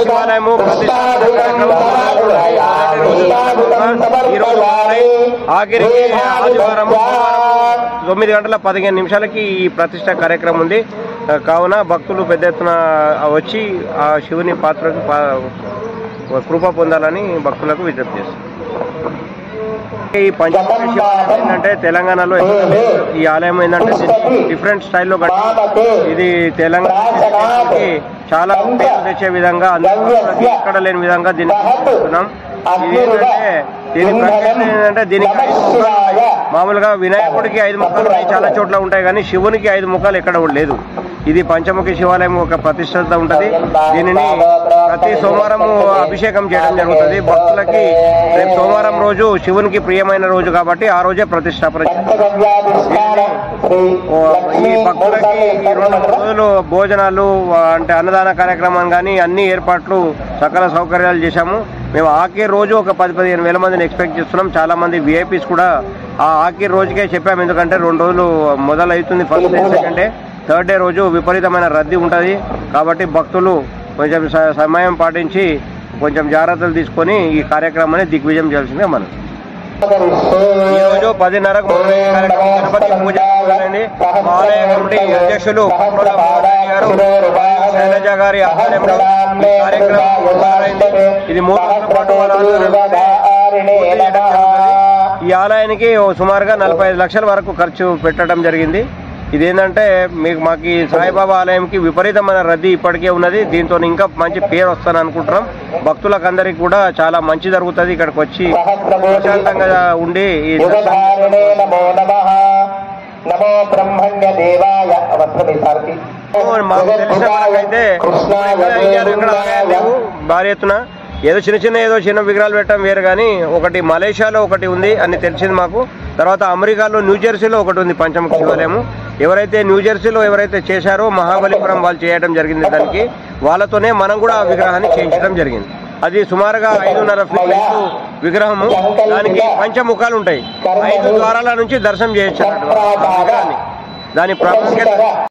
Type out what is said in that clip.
శివాలయము ఆఖరికి ఆదివారం 9:15 ఈ ప్రతిష్ట కార్యక్రమం ఉంది. కావున భక్తులు పెద్ద ఎత్తున వచ్చి ఆ శివుని పాత్రకు కృప పొందాలని భక్తులకు విజ్ఞప్తి చేస్తారు. ఈ పంచముఖ శివాలయం ఏంటంటే తెలంగాణలో ఈ ఆలయం ఏంటంటే డిఫరెంట్ స్టైల్లో కట్టి ఇది తెలంగాణకి చాలా పేరు తెచ్చే విధంగా అందరికీ ఎక్కడ లేని విధంగా దీన్ని చూస్తున్నాం. ఇది ఏంటంటే దీని ప్రత్యేకత ఏంటంటే దీనికి 5 ముఖాలు ఉన్నాయి. మామూలుగా వినాయకుడికి 5 ముఖాలు ఉన్నాయి, చాలా చోట్ల ఉంటాయి, కానీ శివునికి 5 ముఖాలు ఎక్కడ లేదు. ఇది పంచముఖి శివాలయం ఒక ప్రతిష్టత ఉంటుంది. దీనిని ప్రతి సోమవారం అభిషేకం చేయడం జరుగుతుంది భక్తులకి. రేపు సోమవారం రోజు శివునికి ప్రియమైన రోజు కాబట్టి ఆ రోజే ప్రతిష్టాపన. ఈ భక్తులకి ఈ 2-3 రోజులు భోజనాలు అంటే అన్నదాన కార్యక్రమం కానీ అన్ని ఏర్పాట్లు సకల సౌకర్యాలు చేశాము. మేము ఆఖరి రోజు ఒక 10-15 వేల మందిని ఎక్స్పెక్ట్ చేస్తున్నాం. చాలా మంది విఐపీస్ కూడా ఆ ఆఖరి రోజుకే చెప్పాము, ఎందుకంటే 2 రోజులు మొదలవుతుంది. First day, second day, third day రోజు విపరీతమైన రద్దీ ఉంటుంది. కాబట్టి భక్తులు కొంచెం సమయం పాటించి కొంచెం జాగ్రత్తలు తీసుకొని ఈ కార్యక్రమాన్ని దిగ్విజయం చేయాల్సిందే. మనం ఈరోజు 10:30కు గణపతి పూజ జరిగింది. ఆలయ కమిటీ అధ్యక్షులు శైలజ గారి ఆధ్వర్యంలో ఈ కార్యక్రమం మొదలైంది. ఇది 3 రోజుల పాటు ఈ ఆలయానికి సుమారుగా 45 లక్షల వరకు ఖర్చు పెట్టడం జరిగింది. ఇదేంటంటే మాకు సాయిబాబా ఆలయంకి విపరీతమైన రద్దీ ఇప్పటికే ఉన్నది. దీంతో ఇంకా మంచి పేరు వస్తాను అనుకుంటున్నాం. భక్తులకు అందరికి కూడా చాలా మంచి జరుగుతుంది. ఇక్కడికి వచ్చి ప్రశాంతంగా ఉండి ఈ మాకు తెలిసిన అయితే భారీ ఎత్తున ఏదో చిన్న విగ్రహాలు పెట్టడం వేరు, కానీ ఒకటి మలేషియాలో ఒకటి ఉంది అని తెలిసింది మాకు. తర్వాత అమెరికాలో న్యూజెర్సీలో ఒకటి ఉంది పంచముఖ శివాలయము. ఎవరైతే న్యూజెర్సీలో చేశారో మహాబలిపురం వాళ్ళు చేయడం జరిగింది. దానికి వాళ్ళతోనే మనం కూడా ఆ విగ్రహాన్ని చేయించడం జరిగింది. అది సుమారుగా 5.5 ఫీట్ల విగ్రహము. దానికి పంచముఖాలు ఉంటాయి. 5 ద్వారాల నుంచి దర్శనం చేయొచ్చు విగ్రహాన్ని. దాని ప్రాముఖ్యత